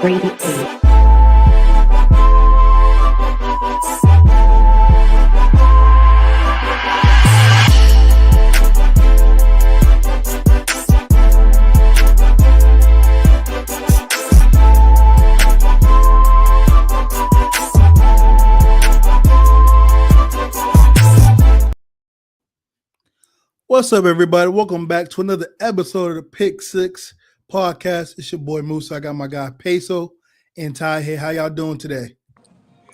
EP.39. What's up, everybody? Welcome back to another episode of the Pick Six podcast. It's your boy Musa. I got my guy Peso and Ty here. How y'all doing today?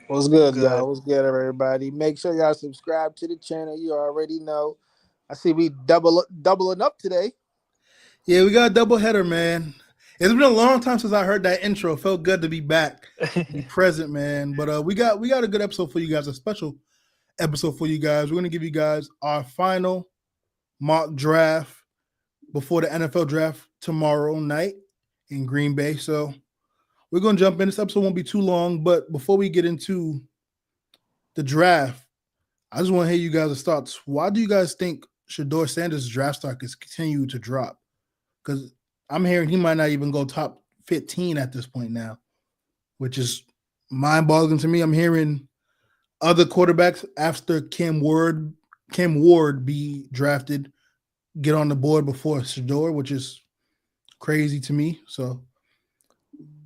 What's good, y'all? What's good, everybody? Make sure y'all subscribe to the channel. You already know. I see we doubling up today. Yeah, we got a double header, man. It's been a long time since I heard that intro. It felt good to be back, be present, man. But we got a good episode for you guys, a special episode for you guys. We're gonna give you guys our final mock draft before the NFL draft tomorrow night in Green Bay. So we're going to jump in. This episode won't be too long, but before we get into the draft, I just want to hear you guys' thoughts. Why do you guys think Shedeur Sanders' draft stock is continuing to drop? Because I'm hearing he might not even go top 15 at this point now, which is mind-boggling to me. I'm hearing other quarterbacks after Cam Ward be drafted get on the board before Shedeur, which is crazy to me. So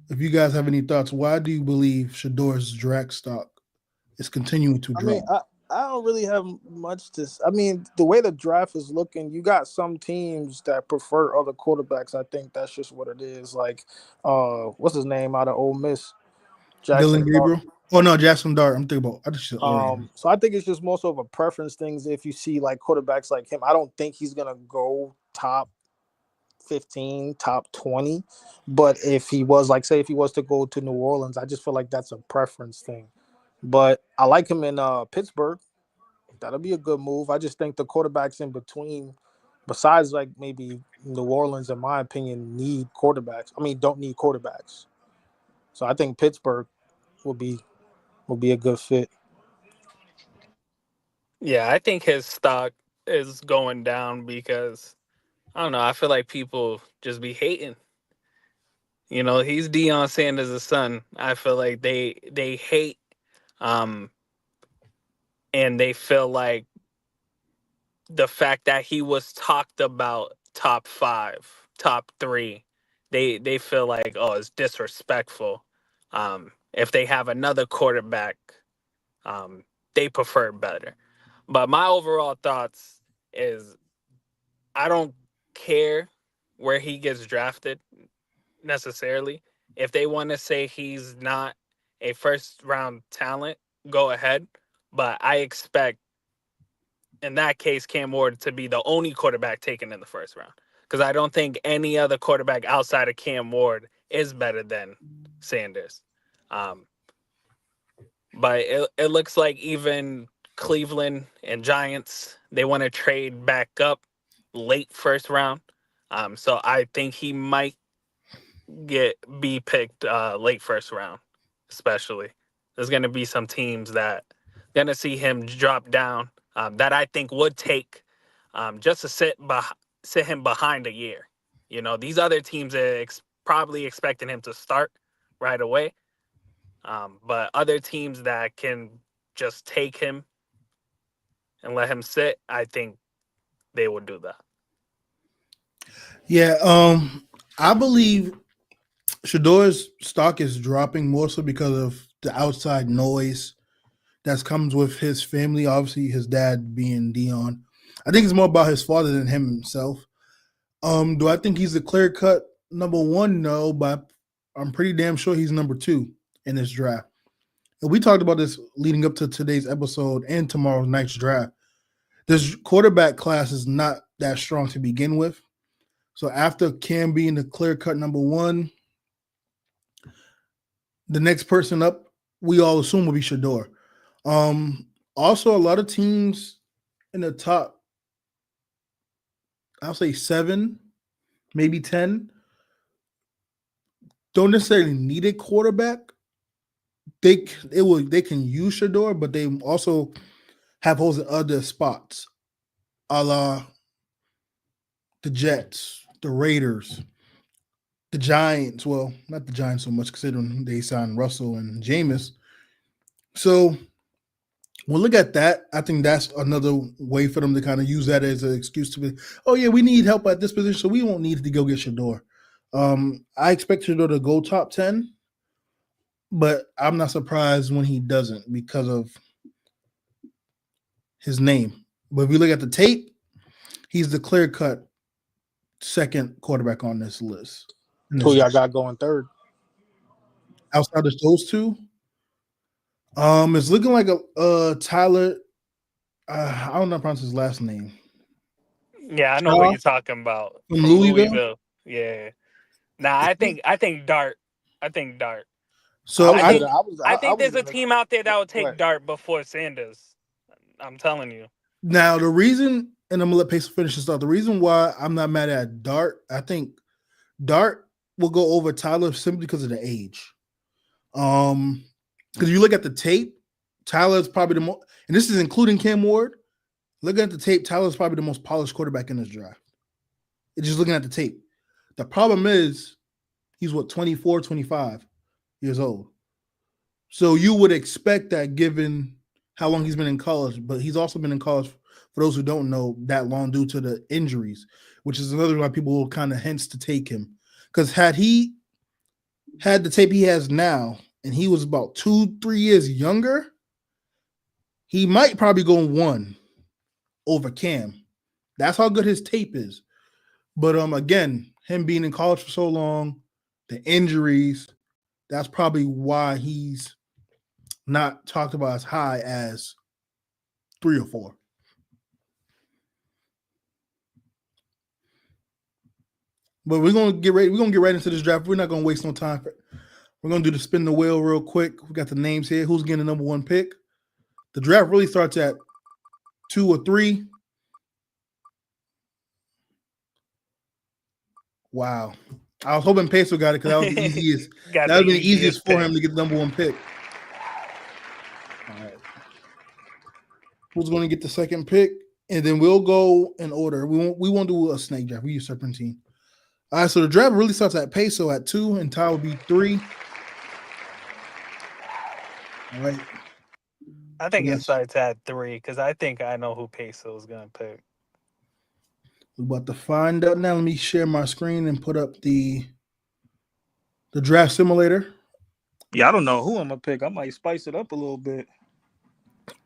if you guys have any thoughts, why do you believe Shedeur's draft stock is continuing to drop? I mean, I don't really have much to. I mean, the way the draft is looking, you got some teams that prefer other quarterbacks. I think that's just what it is. Like, what's his name out of Ole Miss? Dylan Gabriel. Oh no, Jackson Dart. I'm thinking about. So I think it's just more so of a preference things. If you see like quarterbacks like him, I don't think he's gonna go top 15, top 20. But if he was like, say, if he was to go to New Orleans, I just feel like that's a preference thing. But I like him in Pittsburgh. That'll be a good move. I just think the quarterbacks in between, besides like maybe New Orleans, in my opinion, need quarterbacks. I mean, don't need quarterbacks. So I think Pittsburgh will be a good fit. Yeah, I think his stock is going down because I don't know. I feel like people just be hating. You know, he's Deion Sanders' son. I feel like they hate, and they feel like the fact that he was talked about top 5, top 3, they feel like, oh, it's disrespectful. If they have another quarterback, they prefer better. But my overall thoughts is I don't care where he gets drafted necessarily. If they want to say he's not a first round talent, go ahead. But I expect in that case Cam Ward to be the only quarterback taken in the first round. Because I don't think any other quarterback outside of Cam Ward is better than Sanders. But it looks like even Cleveland and Giants, they want to trade back up late first round. So I think he might be picked late first round, especially. There's going to be some teams that going to see him drop down that I think would take just to sit him behind a year. You know, these other teams are probably expecting him to start right away. But other teams that can just take him and let him sit, I think they would do that. Yeah, I believe Shedeur's stock is dropping more so because of the outside noise that comes with his family. Obviously, his dad being Deion. I think it's more about his father than him himself. Do I think he's a clear-cut number 1? No, but I'm pretty damn sure he's number 2 in this draft. And we talked about this leading up to today's episode and tomorrow's night's draft. This quarterback class is not that strong to begin with. So after Cam being the clear-cut number 1, the next person up, we all assume will be Shedeur. Also, a lot of teams in the top, I'll say 7, maybe 10, don't necessarily need a quarterback. They can use Shedeur, but they also have holes in other spots, a la the Jets, the Raiders, the Giants, well, not the Giants so much, considering they signed Russell and Jameis. So we'll look at that. I think that's another way for them to kind of use that as an excuse to be, oh yeah, we need help at this position, so we won't need to go get Shador. I expect Shador to go top 10, but I'm not surprised when he doesn't because of his name. But if you look at the tape, he's the clear-cut second quarterback on this list. Who y'all got going third? Outside of those two, it's looking like a Tyler. I don't know how to pronounce his last name. Yeah, I know what you're talking about. From Louisville? Yeah. Nah, I think Dart. I think Dart. So I think there's a team out there that will take Dart before Sanders. I'm telling you. Now the reason, and I'm gonna let Pace finish this thought. The reason why I'm not mad at Dart, I think Dart will go over Tyler simply because of the age. Because you look at the tape, Tyler's probably the most, and this is including Cam Ward. Looking at the tape, Tyler's probably the most polished quarterback in this draft. It's just looking at the tape. The problem is he's 24, 25 years old. So you would expect that given how long he's been in college, but he's also been in college, for those who don't know, that long due to the injuries, which is another why people will kind of hence to take him. Because had he had the tape he has now, and he was about 2-3 years younger, he might probably go 1 over Cam. That's how good his tape is. But again, him being in college for so long, the injuries, that's probably why he's not talked about as high as 3 or 4. But we're gonna get ready. We're gonna get right into this draft. We're not gonna waste no time. We're gonna do the spin the wheel real quick. We got the names here. Who's getting the number 1 pick? The draft really starts at 2 or 3. Wow. I was hoping Peso got it because that was the easiest. That would be the easiest for him to get the number 1 pick. All right. Who's going to get the second pick? And then we'll go in order. We won't do a snake draft. We use serpentine. All right, so the draft really starts at Peso at 2, and Ty will be 3. All right. I think it starts at 3 because I think I know who Peso is going to pick. We're about to find out now. Let me share my screen and put up the draft simulator. Yeah, I don't know who I'm gonna pick. I might spice it up a little bit.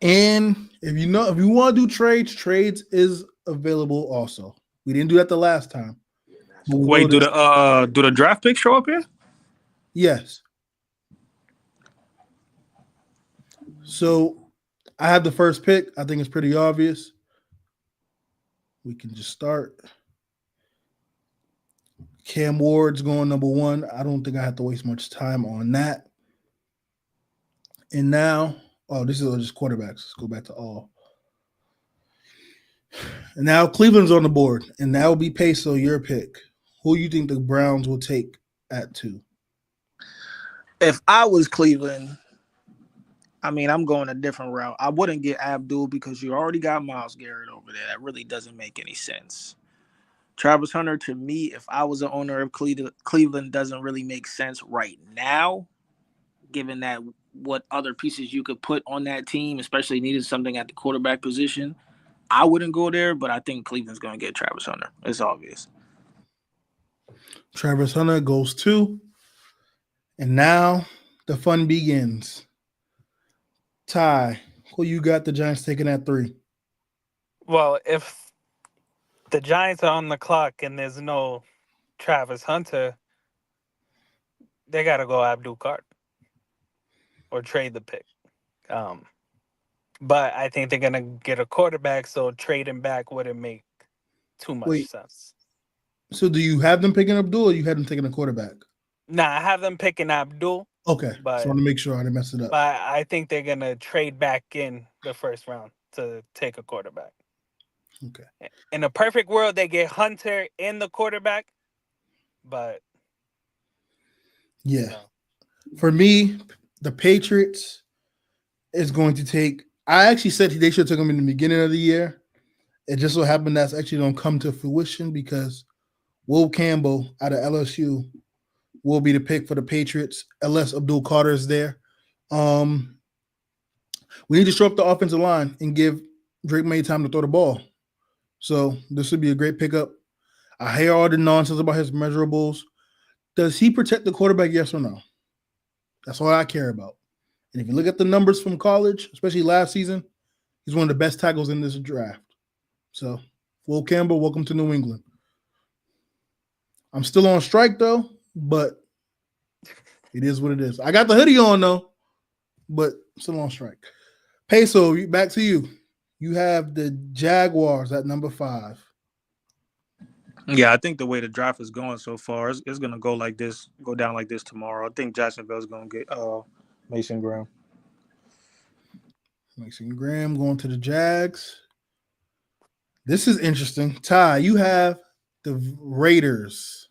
And if you want to do trades is available also. We didn't do that the last time. Wait, do the draft pick show up here? Yes. So I have the first pick. I think it's pretty obvious. We can just start. Cam Ward's going number 1. I don't think I have to waste much time on that. And now, this is just quarterbacks. Let's go back to all. And now Cleveland's on the board. And that will be Peso, your pick. Who do you think the Browns will take at 2? If I was Cleveland, I mean, I'm going a different route. I wouldn't get Abdul because you already got Myles Garrett over there. That really doesn't make any sense. Travis Hunter, to me, if I was an owner of Cleveland, doesn't really make sense right now, given that what other pieces you could put on that team, especially needed something at the quarterback position. I wouldn't go there, but I think Cleveland's going to get Travis Hunter. It's obvious. Travis Hunter goes 2. And now the fun begins. Ty, who you got the Giants taking at 3? Well, if the Giants are on the clock and there's no Travis Hunter, they got to go Abdul Cart or trade the pick. But I think they're going to get a quarterback, so trading back wouldn't make too much sense. So do you have them picking Abdul or you have them taking a quarterback? Nah, I have them picking Abdul. Okay, but so I want to make sure I didn't mess it up. But I think they're going to trade back in the first round to take a quarterback. Okay. In a perfect world, they get Hunter and the quarterback, but yeah. For me, the Patriots is going to take. I actually said they should have took him in the beginning of the year. It just so happened that's actually going to come to fruition because Will Campbell out of LSU will be the pick for the Patriots, unless Abdul Carter is there. We need to shore up the offensive line and give Drake May time to throw the ball. So this would be a great pickup. I hear all the nonsense about his measurables. Does he protect the quarterback, yes or no? That's all I care about. And if you look at the numbers from college, especially last season, he's one of the best tackles in this draft. So, Will Campbell, welcome to New England. I'm still on strike, though, but it is what it is. I got the hoodie on, though, but still on strike. Peso, back to you. You have the Jaguars at number 5. Yeah, I think the way the draft is going so far, it's going to go like this, go down like this tomorrow. I think Jacksonville's going to get Mason Graham. Mason Graham going to the Jags. This is interesting. Ty, you have the Raiders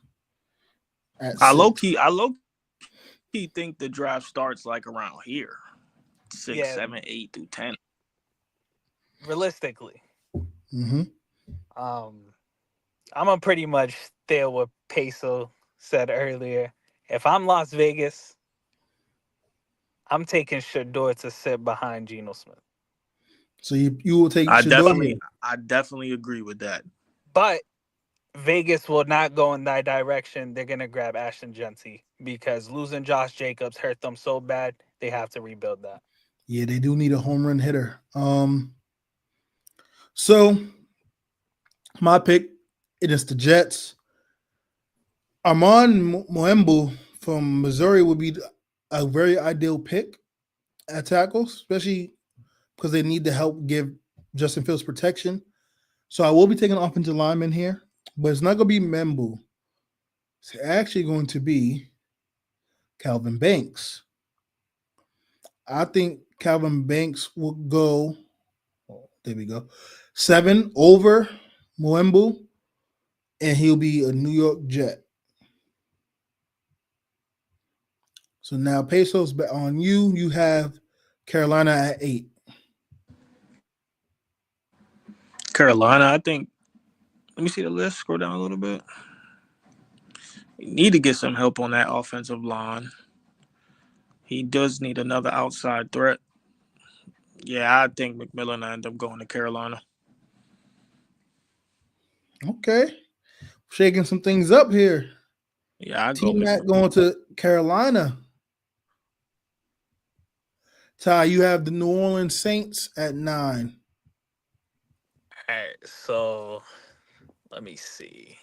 at 6. I low key think the draft starts like around here. 6, 7, 8 through 10. Realistically. Mm-hmm. I'm gonna pretty much stay what Peso said earlier. If I'm Las Vegas, I'm taking Shador to sit behind Geno Smith. So you will take Shador? Shador? I definitely agree with that. But Vegas will not go in that direction. They're gonna grab Ashton Genty because losing Josh Jacobs hurt them so bad they have to rebuild that. Yeah, they do need a home run hitter. So my pick, it is the Jets. Armand Moembu from Missouri would be a very ideal pick at tackle, especially because they need to help give Justin Fields protection. So I will be taking an offensive lineman here, but it's not going to be Membu. It's actually going to be Calvin Banks. I think Calvin Banks will go, there we go, 7 over Moembu, and he'll be a New York Jet. So now Pesos on you. You have Carolina at 8. Carolina, I think. Let me see the list. Scroll down a little bit. You need to get some help on that offensive line. He does need another outside threat. Yeah, I think McMillan will end up going to Carolina. Okay. Shaking some things up here. Yeah, I go T-Mac going to Carolina. Ty, you have the New Orleans Saints at 9. All right, so let me see.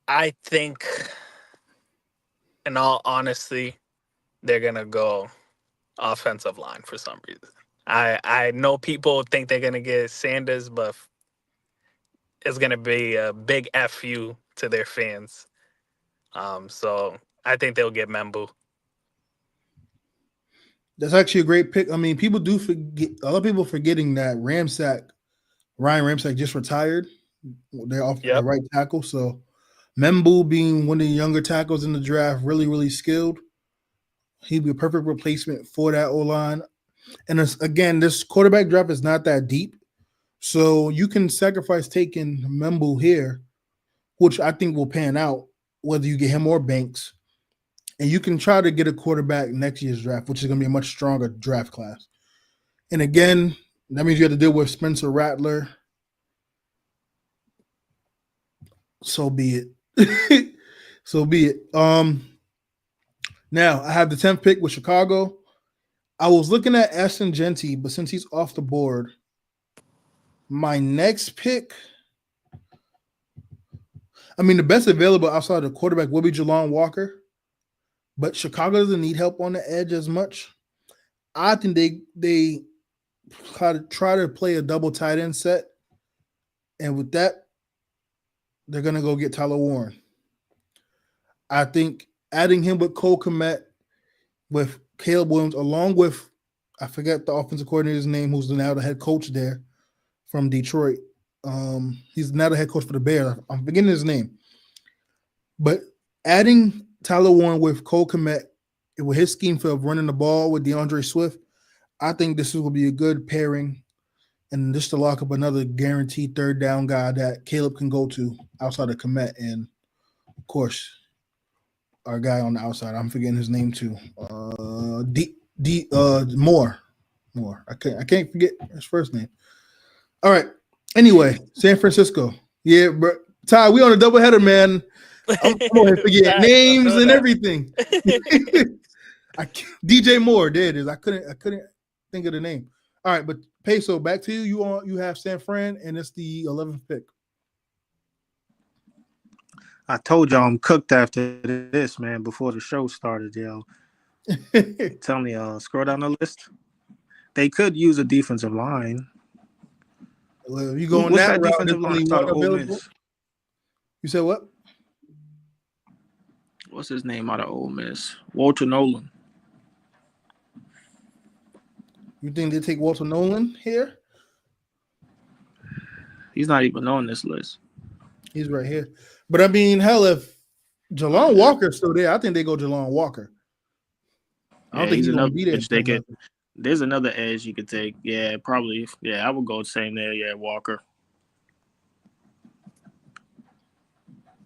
I think, in all honesty, they're gonna go offensive line for some reason. I know people think they're gonna get Sanders, but it's gonna be a big FU to their fans. So I think they'll get Membu. That's actually a great pick. I mean, people do forget. A lot of people forgetting that Ryan Ramsack just retired. They're off the right tackle. So Membu being one of the younger tackles in the draft, really, really skilled. He'd be a perfect replacement for that O-line. And again, this quarterback draft is not that deep. So you can sacrifice taking Membu here, which I think will pan out, whether you get him or Banks. And you can try to get a quarterback next year's draft, which is going to be a much stronger draft class. And again, that means you have to deal with Spencer Rattler. So be it. So be it. Now, I have the 10th pick with Chicago. I was looking at Ashton Genty, but since he's off the board, my next pick, I mean, the best available outside of the quarterback will be Jalon Walker. But Chicago doesn't need help on the edge as much. I think they try to play a double tight end set. And with that, they're going to go get Tyler Warren. I think adding him with Cole Kmet, with Caleb Williams, along with, I forget the offensive coordinator's name, who's now the head coach there from Detroit. He's now the head coach for the Bears. I'm forgetting his name. But adding Tyler Warren with Cole Kmet, with his scheme for running the ball with DeAndre Swift, I think this will be a good pairing. and just to lock up another guaranteed third down guy that Caleb can go to outside of Komet, and of course our guy on the outside. I'm forgetting his name too. Moore. I can't forget his first name. All right. Anyway, San Francisco. Yeah, bro. Ty, we on a doubleheader, man. I'm going to forget names and everything. DJ Moore, there it is. I couldn't think of the name. All right, but Peso, back to you. You have San Fran, and it's the 11th pick. I told y'all I'm cooked after this, man. Before the show started, yo. Tell me, scroll down the list. They could use a defensive line. Well, if you going What's that route, defensive line out of Ole Miss? You said what? What's his name out of Ole Miss? Walter Nolan. You think they take Walter Nolan here? He's not even on this list. He's right here. But I mean, hell, if Jalon Walker's still there, I think they go Jalon Walker. I don't think he's going to be there. There's another edge you could take. Yeah, probably. Yeah, I would go same there. Yeah, Walker.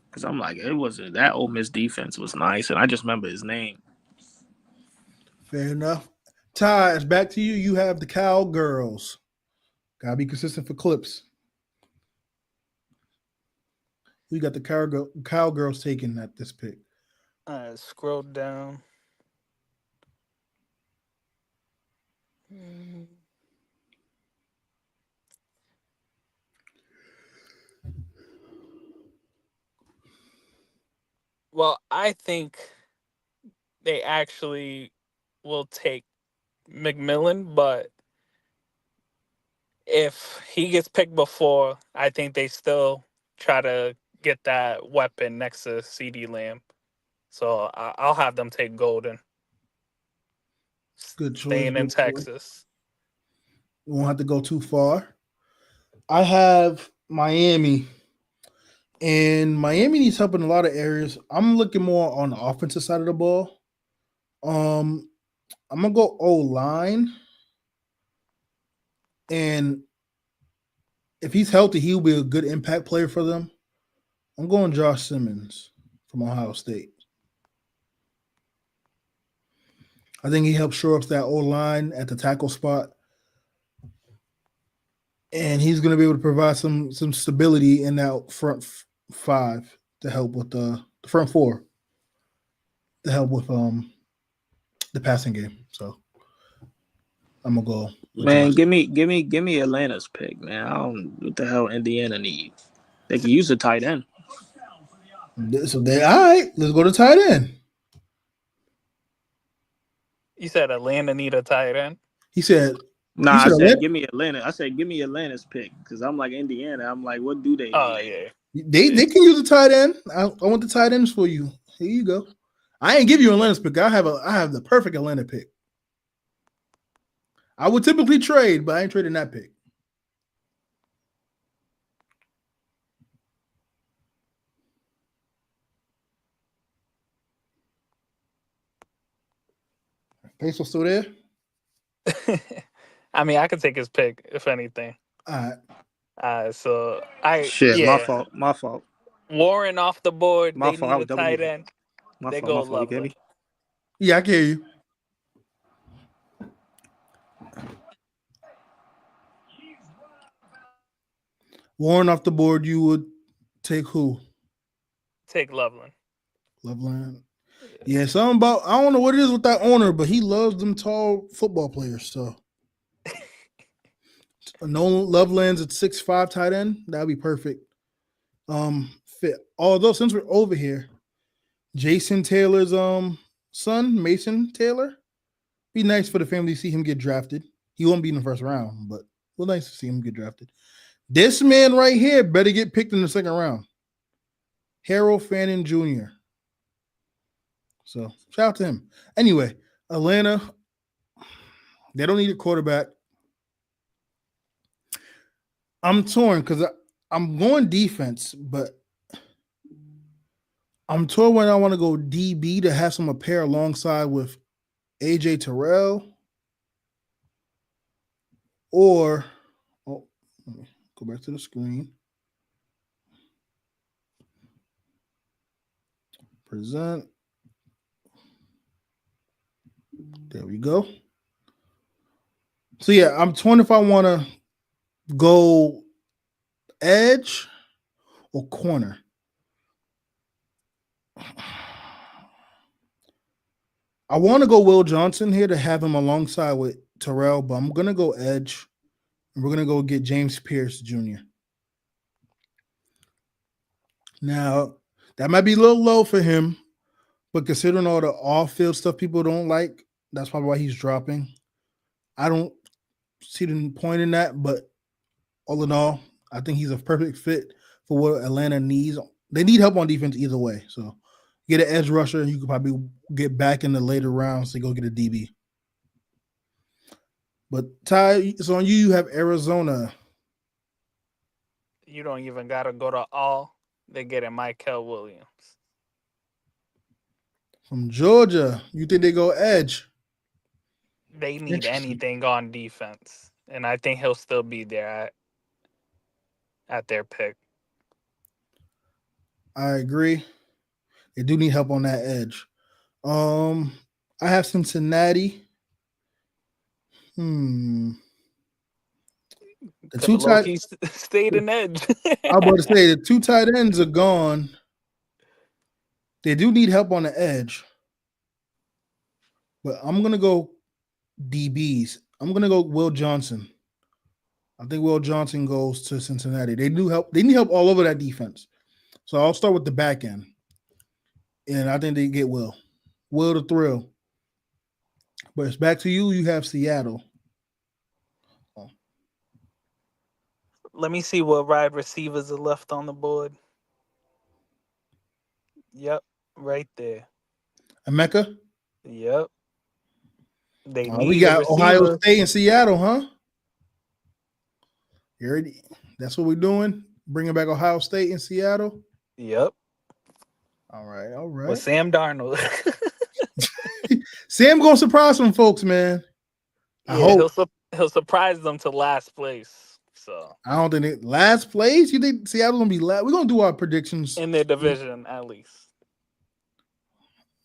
Because I'm like, that Ole Miss defense was nice, and I just remember his name. Fair enough. Ty, it's back to you. You have the Cowgirls. Gotta be consistent for clips. We got the Cowgirls taken at this pick. Scroll down. Well, I think they actually will take McMillan, but if he gets picked before, I think they still try to get that weapon next to CD Lamb. So I'll have them take Golden. Good choice. Staying in Texas. We won't have to go too far. I have Miami. And Miami needs help in a lot of areas. I'm looking more on the offensive side of the ball. I'm gonna go O-line. And if he's healthy, he'll be a good impact player for them. I'm going Josh Simmons from Ohio State. I think he helps shore up that O-line at the tackle spot. And he's going to be able to provide some stability in that front five to help with the front four to help with the passing game. So I'm gonna go. Man, give me Atlanta's pick, man. I don't what the hell Indiana need. They can use a tight end. So all right. Let's go to tight end. You said Atlanta need a tight end? He said. Nah, I said give me Atlanta. I said give me Atlanta's pick because I'm like Indiana. I'm like, what do they? Oh yeah. They can use a tight end. I want the tight ends for you. Here you go. I ain't give you Atlanta's pick. I have the perfect Atlanta pick. I would typically trade, but I ain't trading that pick. Peso still there? I mean, I could take his pick if anything. All right. So my fault. Warren off the board. They need a tight end. They go Loveland. Yeah, I can hear you. Warren off the board, you would take who? Take Loveland. Loveland. Yeah, something about I don't know what it is with that owner, but he loves them tall football players. So Nolan Loveland's at 6'5" tight end. That'd be perfect. Fit. Although since we're over here, Jason Taylor's son, Mason Taylor, be nice for the family to see him get drafted. He won't be in the first round, but well, nice to see him get drafted. This man right here better get picked in the second round. Harold Fannin Jr. So shout out to him. Anyway, Atlanta, they don't need a quarterback. I'm torn because I'm going defense, but I'm torn when I want to go DB to have some pair alongside with AJ Terrell or Go back to the screen. Present. There we go. So yeah, I'm torn if I want to go edge or corner. I want to go Will Johnson here to have him alongside with Terrell, but I'm gonna go edge, and we're gonna go get James Pierce Jr. Now that might be a little low for him, but considering all the off-field stuff people don't like, that's probably why he's dropping. I don't see the point in that, but all in all, I think he's a perfect fit for what Atlanta needs. They need help on defense either way. So get an edge rusher, and you could probably get back in the later rounds to go get a DB. But Ty, it's on you. You have Arizona. You don't even gotta go to all. They get in Michael Williams. From Georgia, you think they go edge? They need anything on defense, and I think he'll still be there at their pick. I agree. They do need help on that edge. I have Cincinnati. The two tight stayed an edge. I was about to say the two tight ends are gone. They do need help on the edge, but I'm gonna go DBs. I'm gonna go Will Johnson. I think Will Johnson goes to Cincinnati. They do help. They need help all over that defense. So I'll start with the back end, and I think they get Will the thrill. But it's back to you. You have Seattle. Let me see what wide receivers are left on the board. Yep, right there. Emeka? Yep. We got Ohio State and Seattle, huh? That's what we're doing? Bringing back Ohio State and Seattle? Yep. All right. With Sam Darnold. Sam going to surprise some folks, man. I hope. He'll surprise them to last place. So I don't think last place. You think Seattle's gonna be last? We're gonna do our predictions in their division at least.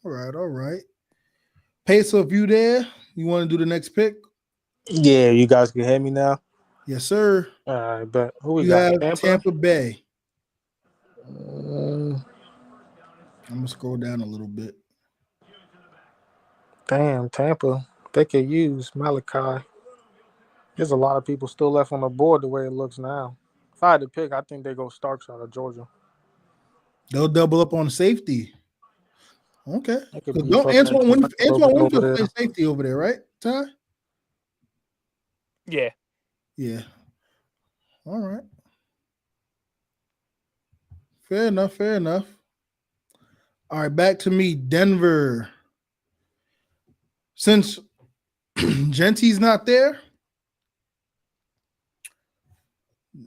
All right. Peso, if you there, you want to do the next pick? Yeah, you guys can hear me now. Yes, sir. All right, but who we got? got? Tampa Bay. I'm gonna scroll down a little bit. Damn, Tampa. They could use Malachi. There's a lot of people still left on the board the way it looks now. If I had to pick, I think they go Starks out of Georgia. They'll double up on safety. Okay. Don't Antoine Winfield play safety over there, right, Ty? Yeah. Yeah. All right. Fair enough. All right, back to me, Denver. Since Gentie's not there,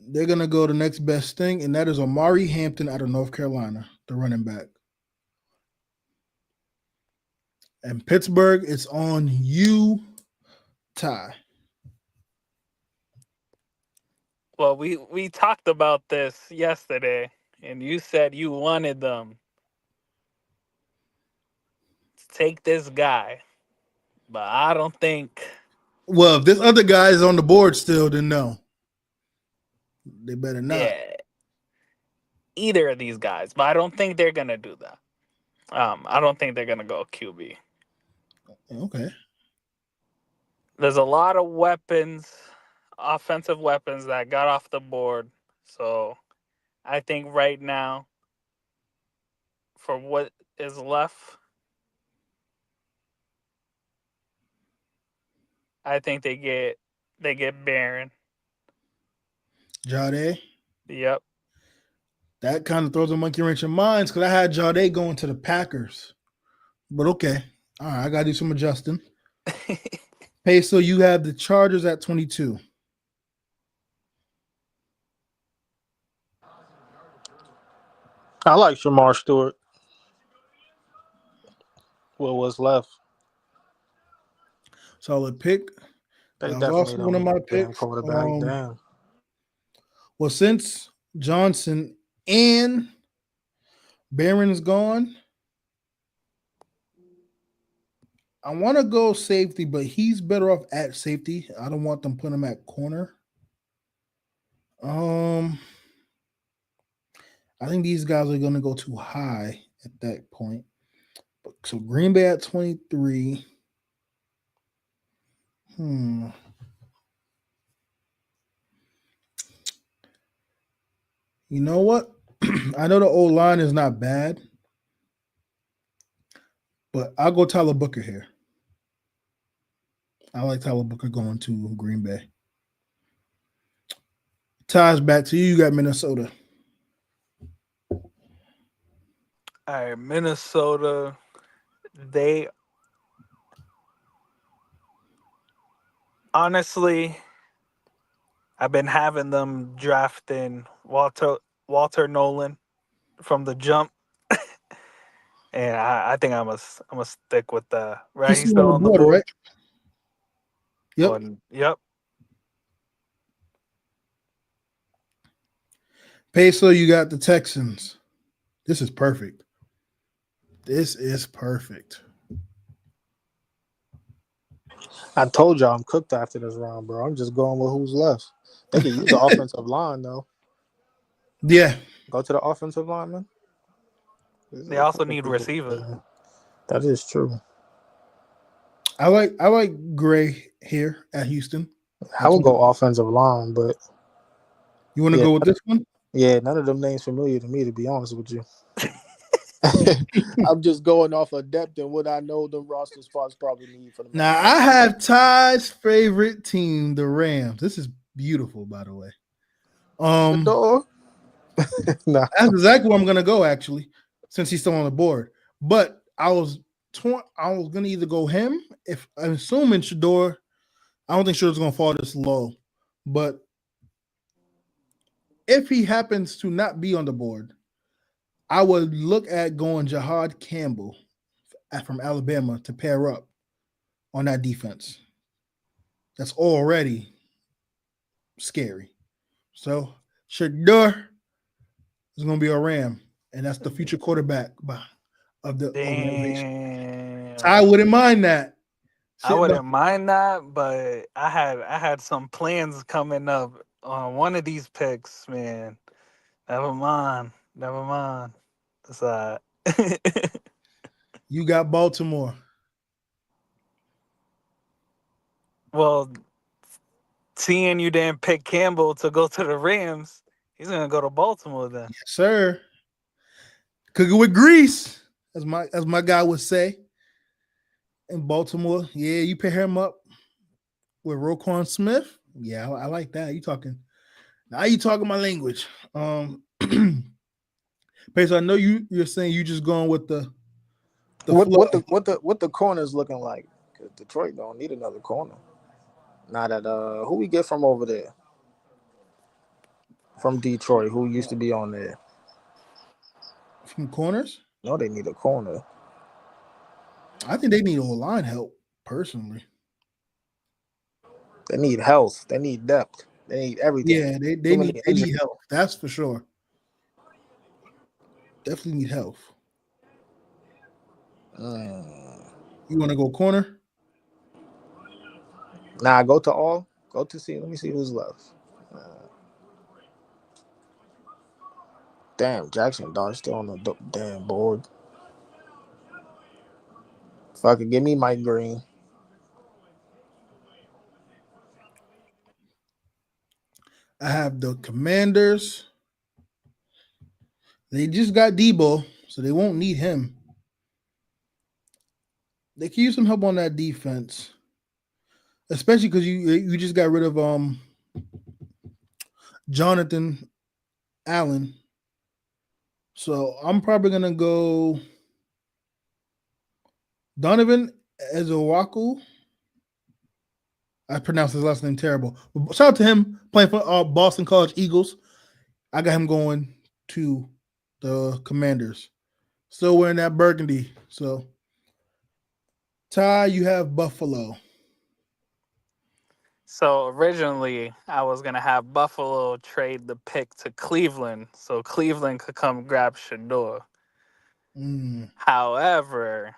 they're going to go the next best thing, and that is Amari Hampton out of North Carolina, the running back. And Pittsburgh, it's on you, Ty. Well, we talked about this yesterday, and you said you wanted them to take this guy, but I don't think. Well, if this other guy is on the board still, then no. They better not. Yeah. Either of these guys, but I don't think they're gonna do that. I don't think they're gonna go QB. Okay. There's a lot of weapons, offensive weapons that got off the board. So I think right now, for what is left, I think they get Barron. Jade? Yep. That kind of throws a monkey wrench in minds because I had Jade going to the Packers. But okay. All right, I got to do some adjusting. Peso, you have the Chargers at 22. I like Shamar Stewart. What was left? Solid pick. They that was also definitely one of my picks. Quarterback. Damn. Well, since Johnson and Barron is gone, I want to go safety, but he's better off at safety. I don't want them putting him at corner. I think these guys are going to go too high at that point. So Green Bay at 23. You know what? I know the old line is not bad, but I'll go Tyler Booker here. I like Tyler Booker going to Green Bay. Ties back to you. You got Minnesota. All right, Minnesota. They honestly, I've been having them drafting Walter Nolan from the jump, and I think I'm gonna stick with the right. He's He's still on still the on the board, board. right? Yep. Yep. Peso, you got the Texans. This is perfect. This is perfect. I told y'all I'm cooked after this round, bro. I'm just going with who's left. They can use the offensive line though. Yeah. Go to the offensive line, man. They also need receiver. That is true. I like Gray here at Houston. I would go offensive line, but you want to go with this one? Yeah, none of them names familiar to me, to be honest with you. I'm just going off of depth and what I know the roster spots probably need for the. Now I have Ty's favorite team, the Rams. This is beautiful, by the way. Nah. That's exactly where I'm gonna go, actually, since he's still on the board. But I was torn. I was gonna either go him. If I'm assuming Shador, I don't think Shador's gonna fall this low. But if he happens to not be on the board, I would look at going Jahad Campbell from Alabama to pair up on that defense. That's already scary. So Shador is going to be a Ram, and that's the future quarterback of the organization. I wouldn't mind that. I wouldn't mind that, but I had some plans coming up on one of these picks, man. Never mind. That's all right. You got Baltimore. Well, seeing you didn't pick Campbell to go to the Rams, he's gonna go to Baltimore then. Yes, sir. Cooking with grease, as my guy would say. In Baltimore, yeah, you pair him up with Roquan Smith. Yeah, I like that. You talking my language. Pace, I know you're saying you just going with the what the corner's looking like. Because Detroit don't need another corner. Now that who we get from over there? From Detroit, who used to be on there? From corners? No, they need a corner. I think they need O-line help, personally. They need health. They need depth. They need everything. Yeah, they need help. That's for sure. Definitely need health. You want to go corner? Nah, go to all. Go to see. Let me see who's left. Damn, Jackson Dodge still on the damn board. Fucking give me Mike Green. I have the Commanders. They just got Debo, so they won't need him. They can use some help on that defense, especially because you just got rid of Jonathan Allen. So I'm probably gonna go Donovan Ezewaku. I pronounced his last name terrible. Shout out to him playing for Boston College Eagles. I got him going to the Commanders. Still wearing that burgundy. So, Ty, you have Buffalo. So originally, I was gonna have Buffalo trade the pick to Cleveland, so Cleveland could come grab Shador. Mm. However,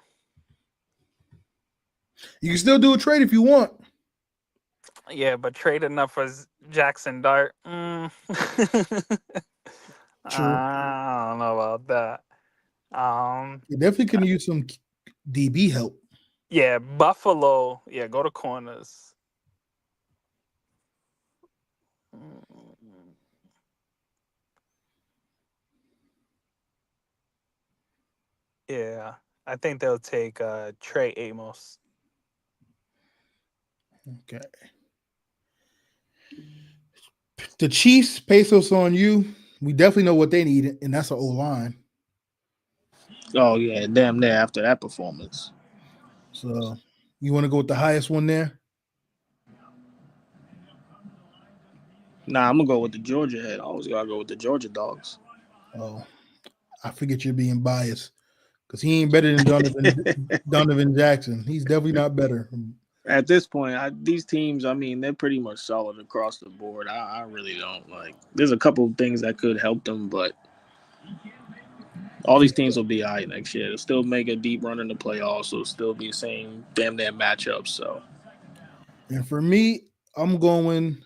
You can still do a trade if you want. yeah, but trade enough for Jackson Dart. True. I don't know about that. You definitely can use some DB help. Yeah, Buffalo. Yeah, go to corners. Yeah, I think they'll take Trey Amos. Okay. The Chiefs, pesos on you. We definitely know what they need, and that's an O line. Oh yeah, damn near after that performance. So you want to go with the highest one there? Nah, I'm gonna go with the Georgia head. I always gotta go with the Georgia dogs. Oh, I forget you're being biased because he ain't better than Donovan Jackson. He's definitely not better. At this point, these teams, I mean, they're pretty much solid across the board. I really don't like. There's a couple of things that could help them, but all these teams will be all right next year. They'll still make a deep run in the playoffs. It'll still be the same damn near matchups. So, And for me, I'm going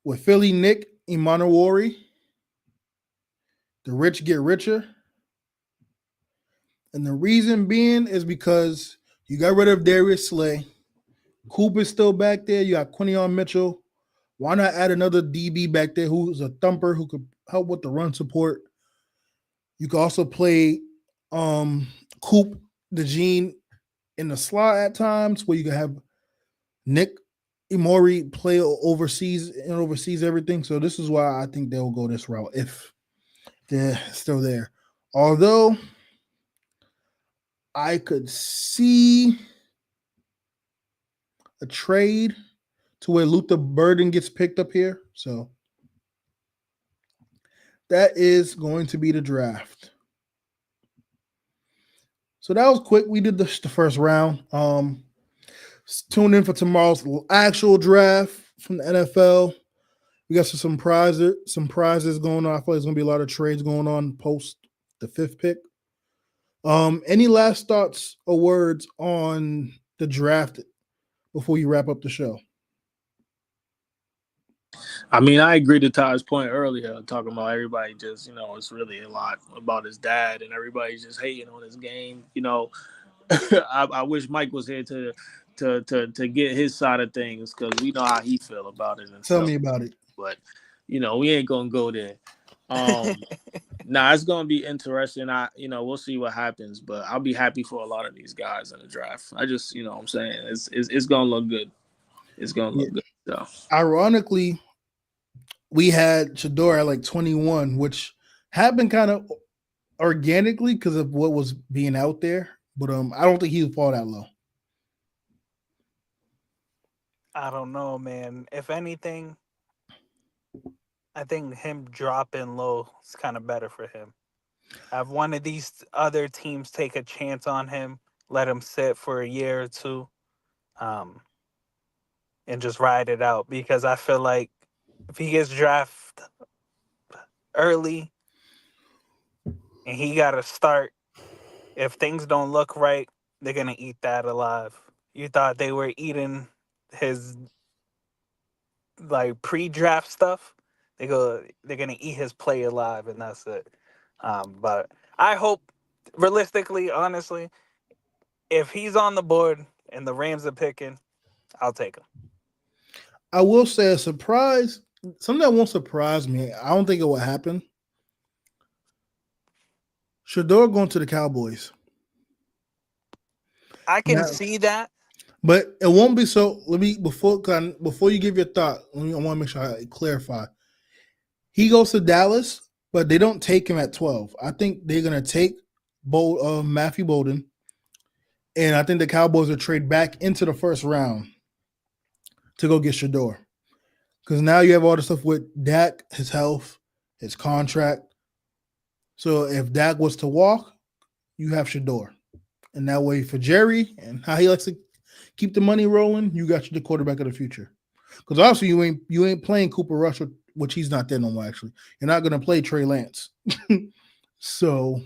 with Philly Nick Imanowari. The rich get richer. And the reason being is because you got rid of Darius Slay. Coop is still back there. You got Quinion Mitchell. Why not add another DB back there who's a thumper who could help with the run support? You can also play Coop DeJean in the slot at times where you can have Nick Imori play overseas and oversees everything. So this is why I think they'll go this route if they're still there. Although I could see a trade to where Luther Burden gets picked up here. So that is going to be the draft. So that was quick. We did the first round. Tune in for tomorrow's actual draft from the NFL. We got some prizes going on. I feel like there's gonna be a lot of trades going on post the 5th pick. Any last thoughts or words on the draft before you wrap up the show? I mean, I agree to Ty's point earlier, talking about everybody just, it's really a lot about his dad and everybody's just hating on his game. I wish Mike was here to get his side of things because we know how he feel about it. And Tell me about it. But we ain't gonna go there. It's gonna be interesting. We'll see what happens, but I'll be happy for a lot of these guys in the draft. I just, what I'm saying, it's gonna look good. It's gonna look good. So ironically, we had Shador at like 21, which happened kind of organically because of what was being out there. But I don't think he would fall that low. I don't know, man. If anything, I think him dropping low is kind of better for him. Have one of these other teams take a chance on him, let him sit for a year or two, and just ride it out. Because I feel like if he gets drafted early and he got to start, if things don't look right, they're going to eat that alive. You thought they were eating his like pre-draft stuff. They're going to eat his play alive, and that's it. But I hope, realistically, honestly, if he's on the board and the Rams are picking, I'll take him. I will say a surprise, something that won't surprise me. I don't think it will happen. Shador going to the Cowboys. I can see that. But it won't be so. Before you give your thought, I want to make sure I clarify. He goes to Dallas, but they don't take him at 12. I think they're gonna take Matthew Bolden, and I think the Cowboys will trade back into the first round to go get Shador. Because now you have all the stuff with Dak, his health, his contract. So if Dak was to walk, you have Shador. And that way for Jerry and how he likes to keep the money rolling, you got the quarterback of the future. Because also you ain't playing Cooper Rush, which he's not there no more. Actually, you're not going to play Trey Lance. So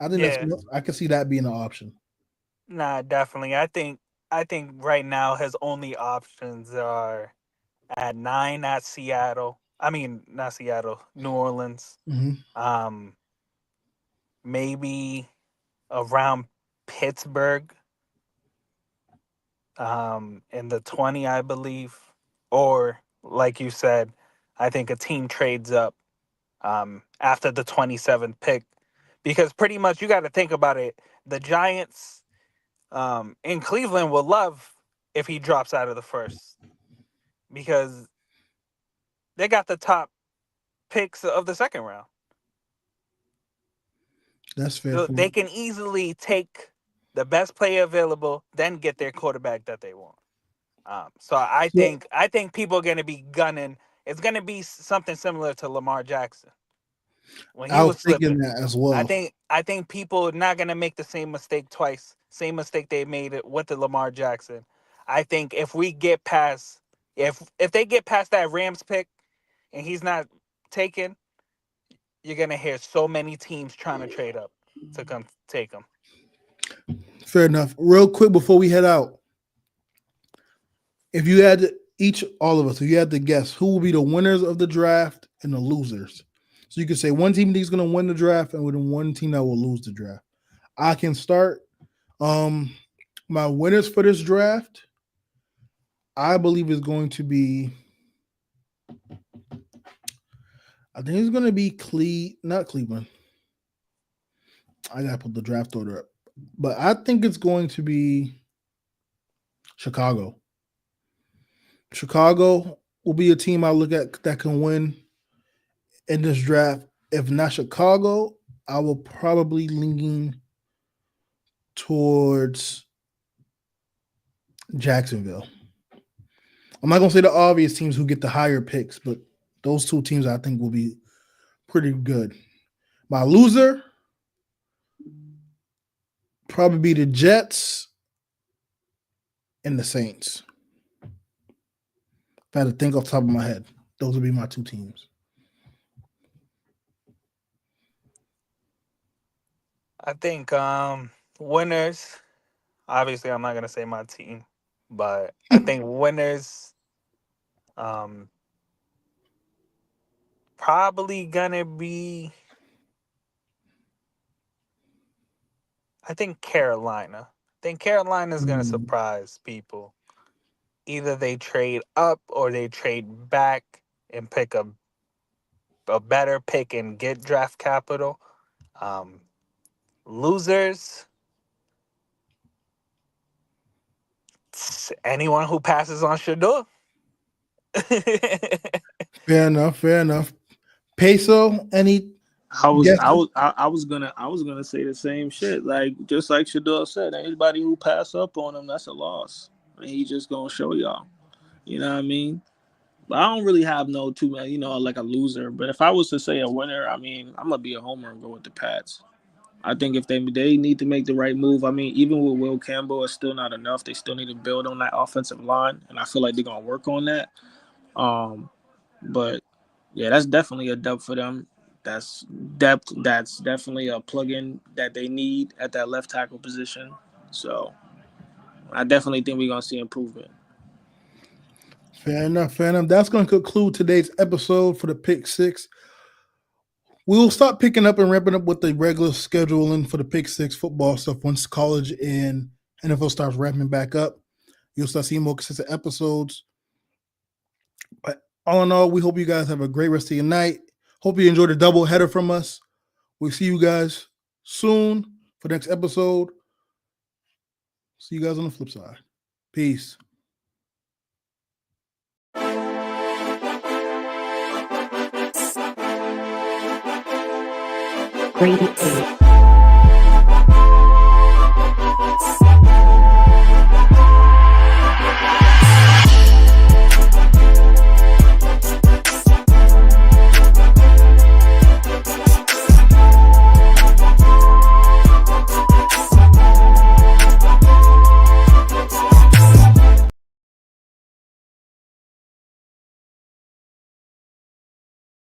I think Yeah, I can see that being an option. nah, definitely. I think right now his only options are at 9 at Seattle. I mean, not Seattle, New Orleans. Mm-hmm. Um, maybe around Pittsburgh. In the 20, I believe, or like you said, I think a team trades up after the 27th pick, because pretty much you got to think about it. The Giants in Cleveland will love if he drops out of the first, because they got the top picks of the second round. That's fair. So they can easily take the best player available, then get their quarterback that they want. So I think people are going to be gunning. It's going to be something similar to Lamar Jackson when he I was was thinking slipping. that as well. I think people are not going to make the same mistake twice. Same mistake they made it with the Lamar Jackson. I think if we get past, if they get past that Rams pick and he's not taken, you're going to hear so many teams trying to trade up to come take him. Fair enough. Real quick before we head out, if you had to, all of us, if you had to guess who will be the winners of the draft and the losers, so you could say one team is going to win the draft and then one team that will lose the draft. I can start. My winners for this draft, I believe, is going to be. I think it's going to be not Cleveland. I got to put the draft order up, but I think it's going to be Chicago. Chicago will be a team I look at that can win in this draft. If not Chicago, I will probably lean towards Jacksonville. I'm not going to say the obvious teams who get the higher picks, but those two teams I think will be pretty good. My loser probably be the Jets and the Saints. If I had to think off the top of my head, those would be my two teams. I think winners. Obviously, I'm not gonna say my team, but I think winners. Um, Probably gonna be. I think Carolina. I think Carolina's gonna surprise people. Either they trade up or they trade back and pick a better pick and get draft capital. Um, Losers. Anyone who passes on Shador. Fair enough. Fair enough. Peso, any I was I guesses? was I was gonna say the same shit. Like just like Shador said, anybody who pass up on him, that's a loss. And he just gonna show y'all. You know what I mean? But I don't really have no too many, like a loser. But if I was to say a winner, I mean, I'm gonna be a homer and go with the Pats. I think if they need to make the right move. I mean, even with Will Campbell, it's still not enough. They still need to build on that offensive line, and I feel like they're gonna work on that. But yeah, that's definitely a dub for them. That's depth. That's definitely a plug-in that they need at that left tackle position. So I definitely think we're gonna see improvement. Fair enough. Fair enough. That's going to conclude today's episode for the Pick Six. We will start picking up and ramping up with the regular scheduling for the Pick Six football stuff once college and NFL starts ramping back up. You'll start seeing more consistent episodes. But all in all, we hope you guys have a great rest of your night. Hope you enjoyed the double header from us. We'll see you guys soon for the next episode. See you guys on the flip side. Peace. Grade 8.